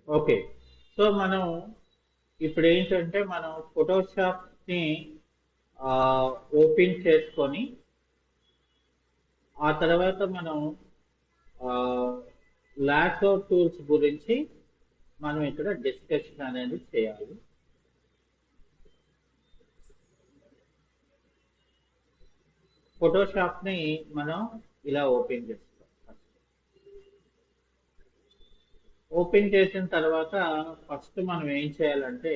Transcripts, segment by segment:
Okay. So మనం ఇప్పుడు ఏంటంటే మనం ఫోటోషాప్ ని ఓపెన్ చేసుకొని ఆ తర్వాత మనం లాసో టూల్స్ గురించి మనం ఇక్కడ డిస్కషన్ అనేది చేయాలి. ఫోటోషాప్ ని మనం ఇలా ఓపెన్ చేస్తాం. ఓపెన్ చేసిన తర్వాత ఫస్ట్ మనం ఏం చేయాలంటే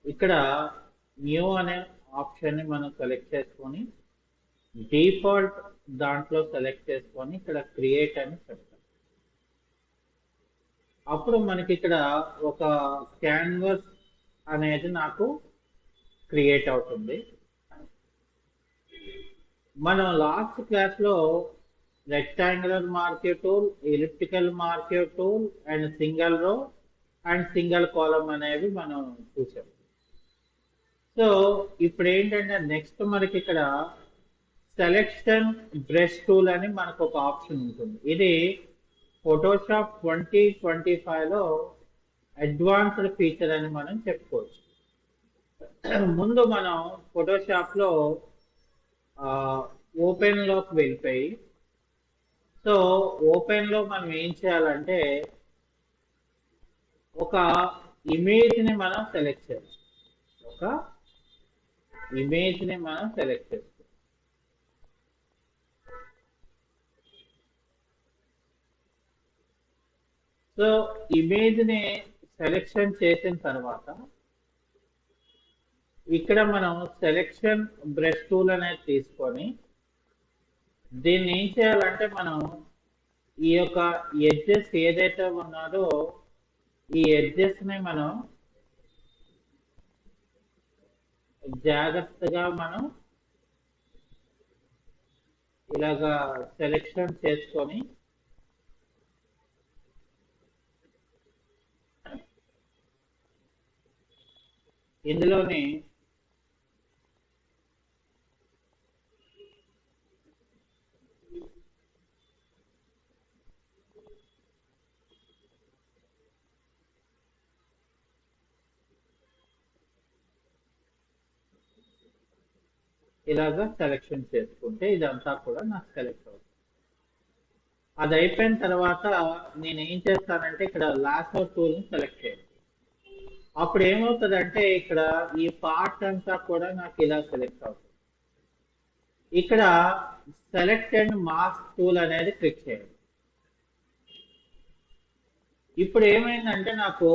ఇక్కడ న్యూ అనే ఆప్షన్ ని మనం సెలెక్ట్ చేసుకొని డిఫాల్ట్ దాంట్లో సెలెక్ట్ చేసుకొని ఇక్కడ క్రియేట్ అని చెప్తాం. అప్పుడు మనకి ఇక్కడ ఒక క్యాన్వస్ అనేది నాకు క్రియేట్ అవుతుంది. మనం లాస్ట్ క్లాస్ లో rectangular marquee tool, elliptical marquee tool and single రో అండ్ సింగిల్ కాలమ్ అనేవి మనం చూసాం. సో ఇప్పుడు ఏంటంటే నెక్స్ట్ మనకి ఇక్కడ సెలెక్షన్ బ్రష్ టూల్ అని మనకు ఒక ఆప్షన్ ఉంటుంది. ఇది ఫోటోషాప్ 2025లో అడ్వాన్స్డ్ ఫీచర్ అని మనం చెప్పుకోవచ్చు. ముందు మనం ఫోటోషాప్ లో ఓపెన్ లోకి వెళ్ళిపోయి సో ఓపెన్ లో మనం ఏం చేయాలంటే ఒక ఇమేజ్ ని మనం సెలెక్ట్ చేయాలి. ఒక ఇమేజ్ ని మనం సెలెక్ట్ చేస్తాం. సో ఇమేజ్ ని సెలెక్షన్ చేసిన తర్వాత ఇక్కడ మనం సెలెక్షన్ బ్రష్ టూల్ అనేది తీసుకొని దీన్ని ఏం చేయాలంటే మనం ఈ యొక్క ఎడ్జెస్ ఏదైతే ఉన్నారో ఈ ఎడ్జెస్ ని మనం జాగ్రత్తగా మనం ఇలాగా సెలెక్షన్ చేసుకొని ఇందులోని ఇలాగా సెలెక్షన్ చేసుకుంటే ఇదంతా కూడా నాకు సెలెక్ట్ అవుతుంది. అది అయిపోయిన తర్వాత నేను ఏం చేస్తానంటే ఇక్కడ లాసో టూల్ ని సెలెక్ట్ చేయాలి. అప్పుడు ఏమవుతుందంటే ఇక్కడ ఈ పార్ట్ అంతా కూడా నాకు ఇలా సెలెక్ట్ అవుతుంది. ఇక్కడ సెలెక్ట్ అండ్ మాస్క్ టూల్ అనేది క్లిక్ చేయాలి. ఇప్పుడు ఏమైందంటే నాకు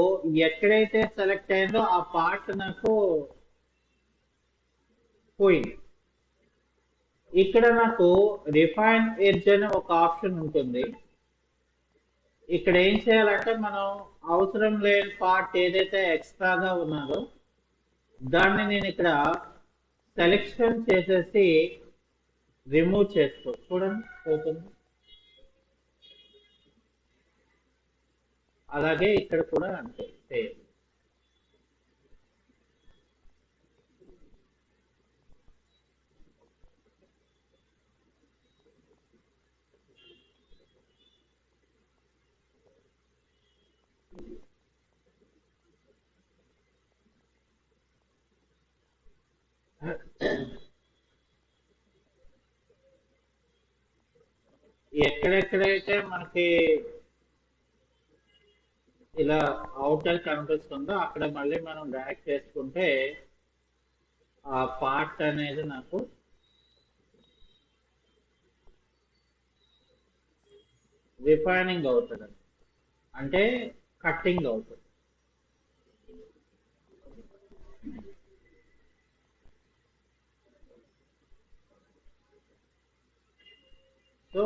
ఎక్కడైతే సెలెక్ట్ అయిందో ఆ పార్ట్ నాకు పోయింది. ఇక్కడ నాకు రిఫైన్ ఎడ్జ్ అనే ఒక ఆప్షన్ ఉంటుంది. ఇక్కడ ఏం చేయాలంటే మనం అవసరం లేని పార్ట్ ఏదైతే ఎక్స్ట్రాగా ఉన్నదో దాన్ని నేను ఇక్కడ సెలెక్షన్ చేసేసి రిమూవ్ చేసుకో. చూడండి పోతుంది. అలాగే ఇక్కడ కూడా అంతే సేమ్. ఎక్కడెక్కడైతే మనకి ఇలా అవుటర్ కనిపిస్తుందో అక్కడ మళ్ళీ మనం డ్రాగ్ చేసుకుంటే ఆ పార్ట్ అనేది నాకు రిఫైనింగ్ అవుతుంది, అంటే కట్టింగ్ అవుతుంది. సో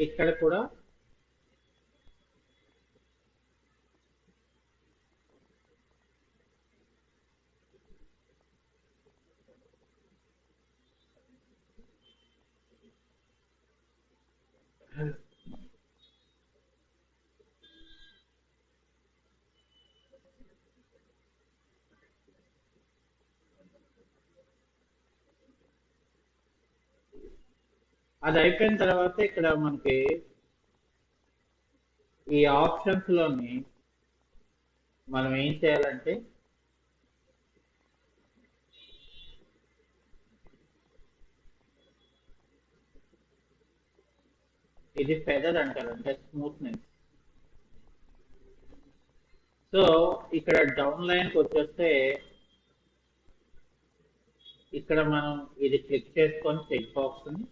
ఇక్కడ కూడా అది అయిపోయిన తర్వాత ఇక్కడ మనకి ఈ ఆప్షన్స్ లోని మనం ఏం చేయాలంటే ఇది ఫెదర్ అంటారు, అంటే స్మూత్నెస్. సో ఇక్కడ డౌన్ లైన్కి వచ్చేస్తే ఇక్కడ మనం ఇది క్లిక్ చేసుకొని చెక్ బాక్స్ ని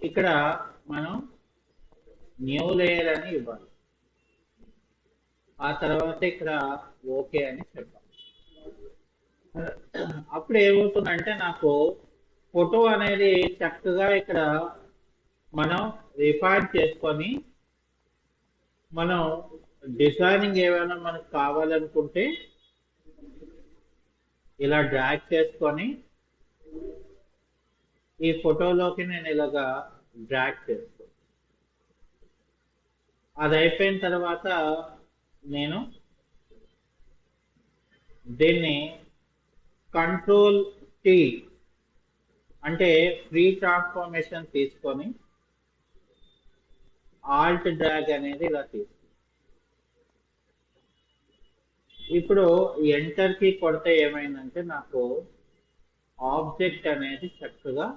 ఇక్కడ మనం న్యూ లేయర్ అని ఇవ్వాలి. ఆ తర్వాత ఇక్కడ ఓకే అని చెప్పాలి. అప్పుడు ఏమవుతుందంటే నాకు ఫోటో అనేది చక్కగా ఇక్కడ మనం రిఫైన్ చేసుకొని మనం డిజైనింగ్ ఏమైనా మనకు కావాలనుకుంటే ఇలా డ్రాగ్ చేసుకొని ఈ ఫోటోలోకి నేను ఇలాగా డ్రాగ్ చేస్తాను. అది అయిపోయిన తర్వాత నేను దీన్ని కంట్రోల్ టీ అంటే ఫ్రీ ట్రాన్స్ఫర్మేషన్ తీసుకొని ఆల్ట్ డ్రాగ్ అనేది ఇలా తీసుకుంటాం. ఇప్పుడు ఎంటర్ కి కొడితే ఏమైందంటే నాకు ఆబ్జెక్ట్ అనేది చక్కగా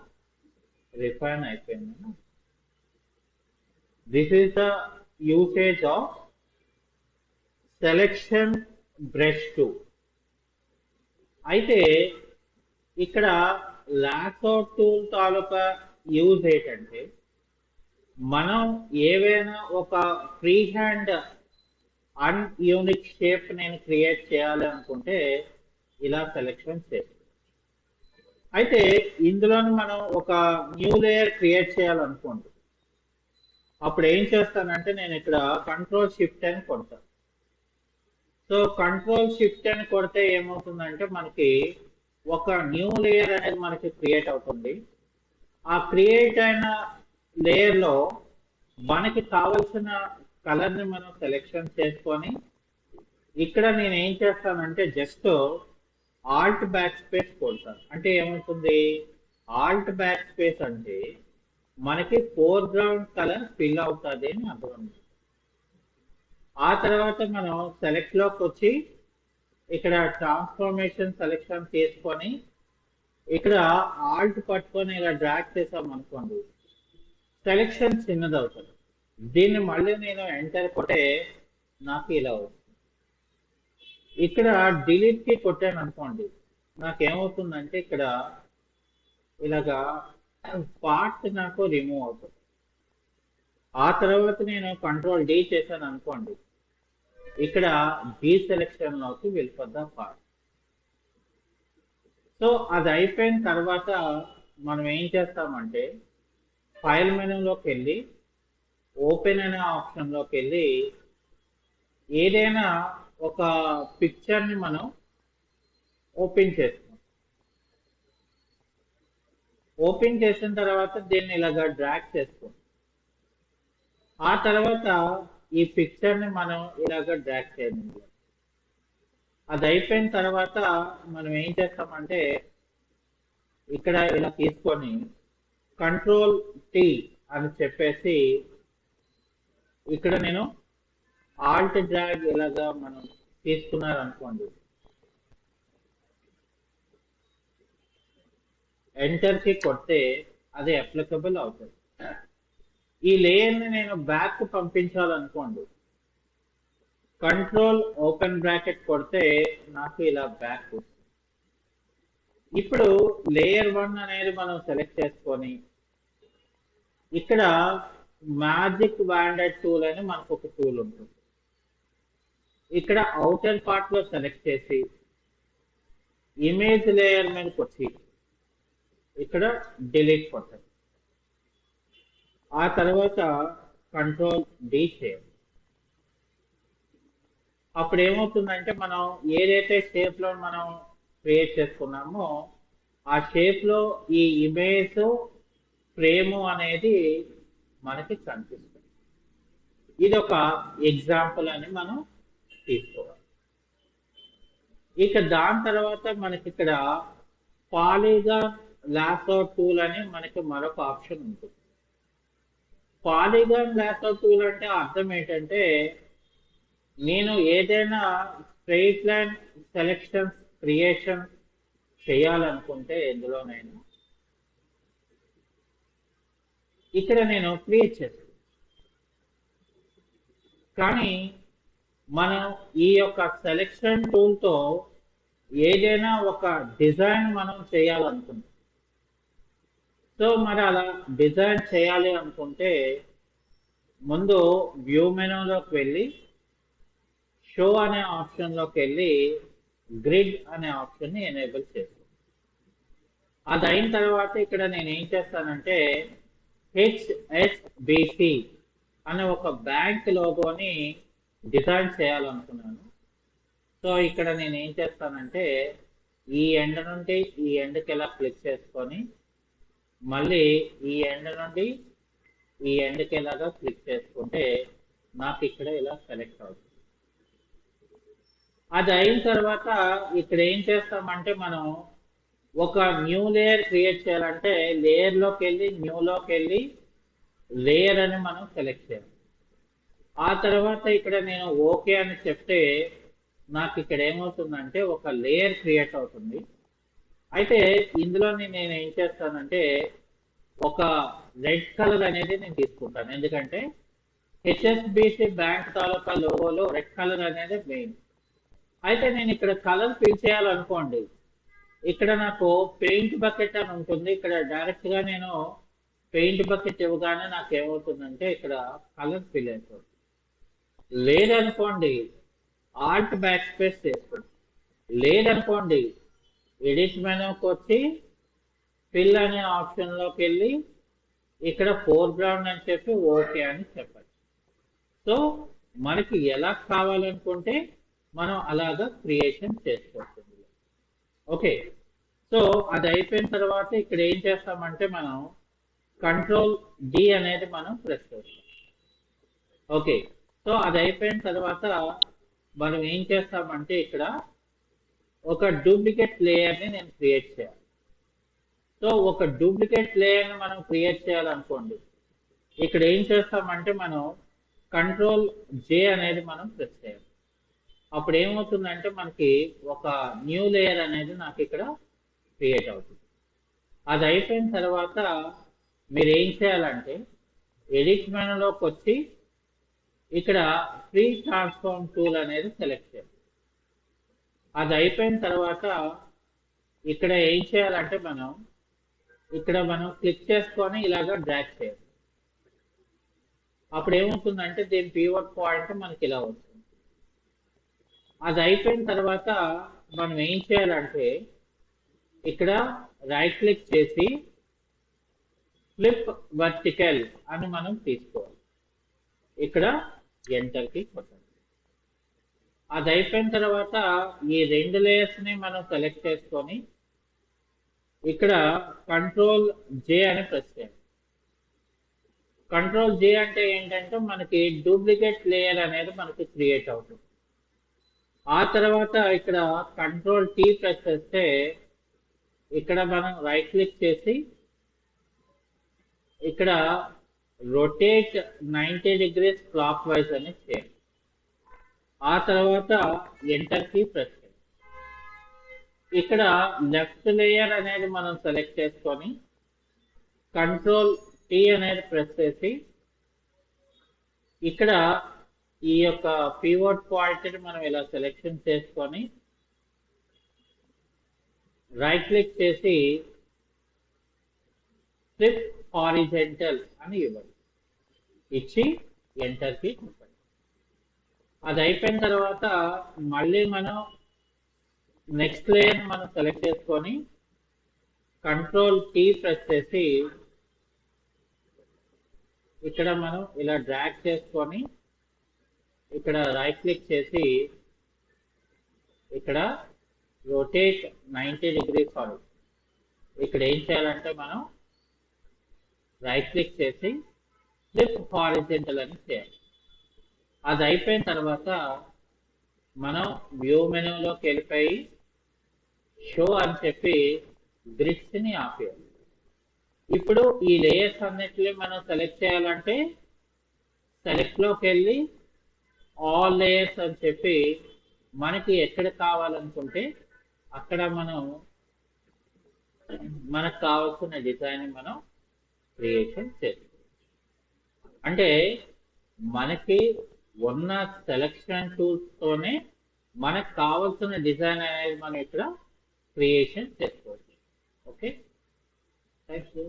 రిఫైన్ అయిపోయింది. This is the usage of selection brush two. అయితే ఇక్కడ లాసో టూల్ తాలూకా యూజ్ ఏంటంటే మనం ఏవైనా ఒక ఫ్రీ హ్యాండ్ అన్యూనిక్ షేప్ నేను క్రియేట్ చేయాలి అనుకుంటే ఇలా సెలెక్షన్ చేయాలి. అయితే ఇందులోని మనం ఒక న్యూ లేయర్ క్రియేట్ చేయాలనుకోండి, అప్పుడు ఏం చేస్తానంటే నేను ఇక్కడ కంట్రోల్ షిఫ్ట్ అని కొడతాను. సో కంట్రోల్ షిఫ్ట్ అని కొడితే ఏమవుతుందంటే మనకి ఒక న్యూ లేయర్ అనేది మనకి క్రియేట్ అవుతుంది. ఆ క్రియేట్ అయిన లేయర్ లో మనకి కావలసిన కలర్ ని మనం సెలెక్షన్ చేసుకొని ఇక్కడ నేను ఏం చేస్తానంటే జస్ట్ ఆల్ట్ బ్యాక్ స్పేస్ కొడతాను. అంటే ఏమవుతుంది, ఆల్ట్ బ్యాక్ స్పేస్ అంటే మనకి ఫోర్ గ్రౌండ్ కలర్ ఫిల్ అవుతుంది అని అర్థం. ఆ తర్వాత మనం సెలెక్ట్ లోకి వచ్చి ఇక్కడ ట్రాన్స్ఫర్మేషన్ సెలెక్షన్ తీసుకొని ఇక్కడ ఆల్ట్ పట్టుకొని ఇలా డ్రాగ్ చేసాం అనుకోండి, సెలెక్షన్ చిన్నది అవుతుంది. దీన్ని మళ్ళీ నేను ఎంటర్ కొట్టే నాకు ఇలా అవుతుంది. ఇక్కడ డిలీట్ కి కొట్టాను అనుకోండి, నాకేమవుతుందంటే ఇక్కడ ఇలాగా పార్ట్ నాకు రిమూవ్ అవుతుంది. ఆ తర్వాత నేను కంట్రోల్ డి చేశాను అనుకోండి, ఇక్కడ డి సెలెక్షన్ లోకి వెళ్ళిపోద్దాం పార్ట్. సో అది అయిపోయిన తర్వాత మనం ఏం చేస్తామంటే ఫైల్ మెనూలోకి వెళ్ళి ఓపెన్ అనే ఆప్షన్ లోకి వెళ్ళి ఏదైనా ఒక పిక్చర్ ని మనం ఓపెన్ చేస్తాం. ఓపెన్ చేసిన తర్వాత దీన్ని ఇలాగా డ్రాగ్ చేస్తాం. ఆ తర్వాత ఈ పిక్చర్ ని మనం ఇలాగ డ్రాగ్ చేయాలి. అది అయిపోయిన తర్వాత మనం ఏం చేస్తామంటే ఇక్కడ ఇలా తీసుకొని కంట్రోల్ టీ అని చెప్పేసి ఇక్కడ నేను ఆల్ట్ డ్రాగ్ ఇలాగా మనం తీసుకున్నారు అనుకోండి, ఎంటర్ కి కొడితే అది అప్లికబుల్ అవుతుంది. ఈ లేయర్ ని నేను బ్యాక్ పంపించాలనుకోండి, కంట్రోల్ ఓపెన్ బ్రాకెట్ కొడితే నాకు ఇలా బ్యాక్ వస్తుంది. ఇప్పుడు లేయర్ 1 అనేది మనం సెలెక్ట్ చేసుకొని ఇక్కడ మ్యాజిక్ బ్యాండెడ్ టూల్ అని మనకు ఒక టూల్ ఉంటుంది. ఇక్కడ అవుటర్ పార్ట్ లో సెలెక్ట్ చేసి ఇమేజ్ లేయర్ మీదకి వచ్చి ఇక్కడ డిలీట్ కొట్టాలి. ఆ తర్వాత కంట్రోల్ డి చేయాలి. అప్పుడు ఏమవుతుందంటే మనం ఏదైతే షేప్ లో మనం క్రియేట్ చేసుకున్నామో ఆ షేప్ లో ఈ ఇమేజ్ ఫ్రేమ్ అనేది మనకి కనిపిస్తుంది. ఇది ఒక ఎగ్జాంపుల్ అని మనం తీసుకోవాలి. ఇక దాని తర్వాత మనకి ఇక్కడ పాలీగాన్ లాసో టూల్ అని మనకి మరొక ఆప్షన్ ఉంటుంది. పాలీగాన్ లాసో టూల్ అంటే అర్థం ఏంటంటే, నేను ఏదైనా స్ట్రెయిట్ లైన్ సెలెక్షన్ క్రియేషన్ చేయాలనుకుంటే ఎందులోనైనా ఇక్కడ నేను క్రియేట్ చేస్తాను. కానీ మనం ఈ యొక్క సెలెక్షన్ టూల్తో ఏదైనా ఒక డిజైన్ మనం చేయాలనుకుంటాం. సో మరి అలా డిజైన్ చేయాలి అనుకుంటే ముందు వ్యూ మెనూలోకి వెళ్ళి షో అనే ఆప్షన్లోకి వెళ్ళి గ్రిడ్ అనే ఆప్షన్ని ఎనేబుల్ చేస్తాను. అది అయిన తర్వాత ఇక్కడ నేను ఏం చేస్తానంటే హెచ్ఎస్బిసి అనే ఒక బ్యాంక్ లోగోని డిజైన్ చేయాలనుకున్నాను. సో ఇక్కడ నేను ఏం చేస్తానంటే ఈ ఎండ్ నుండి ఈ ఎండ్కి ఎలా క్లిక్ చేసుకొని మళ్ళీ ఈ ఎండ్ నుండి ఈ ఎండ్కి ఎలాగా క్లిక్ చేసుకుంటే నాకు ఇక్కడ ఇలా సెలెక్ట్ అవుతుంది. అది అయిన తర్వాత ఇక్కడ ఏం చేస్తామంటే మనం ఒక న్యూ లేయర్ క్రియేట్ చేయాలంటే లేయర్లోకి వెళ్ళి న్యూలోకి వెళ్ళి లేయర్ అని మనం సెలెక్ట్ చేయాలి. ఆ తర్వాత ఇక్కడ నేను ఓకే అని చెప్తే నాకు ఇక్కడ ఏమవుతుందంటే ఒక లేయర్ క్రియేట్ అవుతుంది. అయితే ఇందులో నేను ఏం చేస్తానంటే ఒక రెడ్ కలర్ అనేది నేను తీసుకుంటాను. ఎందుకంటే హెచ్ఎస్బిసి బ్యాంక్ తాలూకా లోగోలో రెడ్ కలర్ అనేది మెయిన్. అయితే నేను ఇక్కడ కలర్ ఫిల్ చేయాలనుకోండి, ఇక్కడ నాకు పెయింట్ బకెట్ అని ఉంటుంది. ఇక్కడ డైరెక్ట్ గా నేను పెయింట్ బకెట్ ఇవ్వగానే నాకు ఏమవుతుందంటే ఇక్కడ కలర్ ఫిల్ అయిపోతుంది. లేదనుకోండి ఆల్ట్ బ్యాక్ స్పేస్ చేసుకోండి. లేదనుకోండి ఎడిట్ మెనూకి వచ్చి ఫిల్ అనే ఆప్షన్లోకి వెళ్ళి ఇక్కడ ఫోర్గ్రౌండ్ అని చెప్పి ఓకే అని చెప్పండి. సో మనకి ఎలా కావాలనుకుంటే మనం అలాగా క్రియేషన్ చేసుకోవచ్చు. ఓకే, సో అది అయిపోయిన తర్వాత ఇక్కడ ఏం చేస్తామంటే మనం కంట్రోల్ డి అనేది మనం ప్రెస్ చేస్తాం. ఓకే, సో అది అయిపోయిన తర్వాత మనం ఏం చేస్తామంటే ఇక్కడ ఒక డూప్లికేట్ లేయర్ని నేను క్రియేట్ చేయాలి. సో ఒక డూప్లికేట్ లేయర్ని మనం క్రియేట్ చేయాలనుకోండి, ఇక్కడ ఏం చేస్తామంటే మనం కంట్రోల్ జే అనేది మనం ప్రెస్ చేయాలి. అప్పుడు ఏమవుతుందంటే మనకి ఒక న్యూ లేయర్ అనేది నాకు ఇక్కడ క్రియేట్ అవుతుంది. అది అయిపోయిన తర్వాత మీరు ఏం చేయాలంటే ఎడిట్ మెనూలోకి వచ్చి ఇక్కడ ఫ్రీ ట్రాన్స్ఫార్మ్ టూల్ అనేది సెలెక్ట్ చేయాలి. అది అయిపోయిన తర్వాత ఇక్కడ ఏం చేయాలంటే మనం ఇక్కడ మనం క్లిక్ చేసుకొని ఇలాగా డ్రాగ్ చేయాలి. అప్పుడు ఏమవుతుందంటే దీని పివట్ పాయింట్ మనకి ఇలా వస్తుంది. అది అయిపోయిన తర్వాత మనం ఏం చేయాలంటే ఇక్కడ రైట్ క్లిక్ చేసి ఫ్లిప్ వర్టికల్ అని మనం తీసుకోవాలి. ఇక్కడ ఎంటర్కి కొట్టండి. అది అయిపోయిన తర్వాత ఈ రెండు లేయర్స్ని మనం సెలెక్ట్ చేసుకొని ఇక్కడ కంట్రోల్ జే అని ప్రెస్ చేయాలి. కంట్రోల్ జే అంటే ఏంటంటే మనకి డూప్లికేట్ లేయర్ అనేది మనకి క్రియేట్ అవుతుంది. ఆ తర్వాత ఇక్కడ కంట్రోల్ టీ ప్రెస్ చేస్తే ఇక్కడ మనం రైట్ క్లిక్ చేసి ఇక్కడ రొటేట్ 90 degrees క్లాక్ వైజ్ అని చేయాలి. ఆ తర్వాత ఎంటర్ కి ప్రెస్ చేయాలి. ఇక్కడ లెఫ్ట్ లేయర్ అనేది మనం సెలెక్ట్ చేసుకొని కంట్రోల్ టీ అనేది ప్రెస్ చేసి ఇక్కడ ఈ యొక్క పివట్ పాయింట్ మనం ఇలా సెలెక్షన్ చేసుకొని రైట్ క్లిక్ చేసి ఫ్లిప్ హారిజాంటల్ అని ఇవ్వండి. ఇచ్చి ఎంటర్ కి కొట్టండి. అది అయిపోయిన తర్వాత మళ్ళీ మనం నెక్స్ట్ లేయర్ మనం సెలెక్ట్ చేసుకొని కంట్రోల్ టీ ప్రెస్ చేసి ఇక్కడ మనం ఇలా డ్రాగ్ చేసుకొని ఇక్కడ రైట్ క్లిక్ చేసి ఇక్కడ రొటేట్ 90 degrees ఫార్వర్డ్. ఇక్కడ ఏం చేయాలంటే మనం రైట్ క్లిక్ చేసి ఫ్లిప్ హారిజాంటల్ అని చేయాలి. అది అయిపోయిన తర్వాత మనం వ్యూ మెనూలోకి వెళ్ళిపోయి షో అని చెప్పి గ్రిడ్స్ ని ఆపేయాలి. ఇప్పుడు ఈ లేయర్స్ అన్నిటిని మనం సెలెక్ట్ చేయాలంటే సెలెక్ట్ లోకి వెళ్ళి ఆల్ లేయర్స్ అని చెప్పి మనకి ఎక్కడ కావాలనుకుంటే అక్కడ మనకు కావాల్సిన డిజైన్ మనం క్రియేషన్ చేసుకోవచ్చు. అంటే మనకి ఉన్న సెలెక్షన్ టూల్స్ తోనే మనకు కావాల్సిన డిజైన్ అనేది మనం ఇక్కడ క్రియేషన్ చేసుకోవచ్చు. Okay, thank you.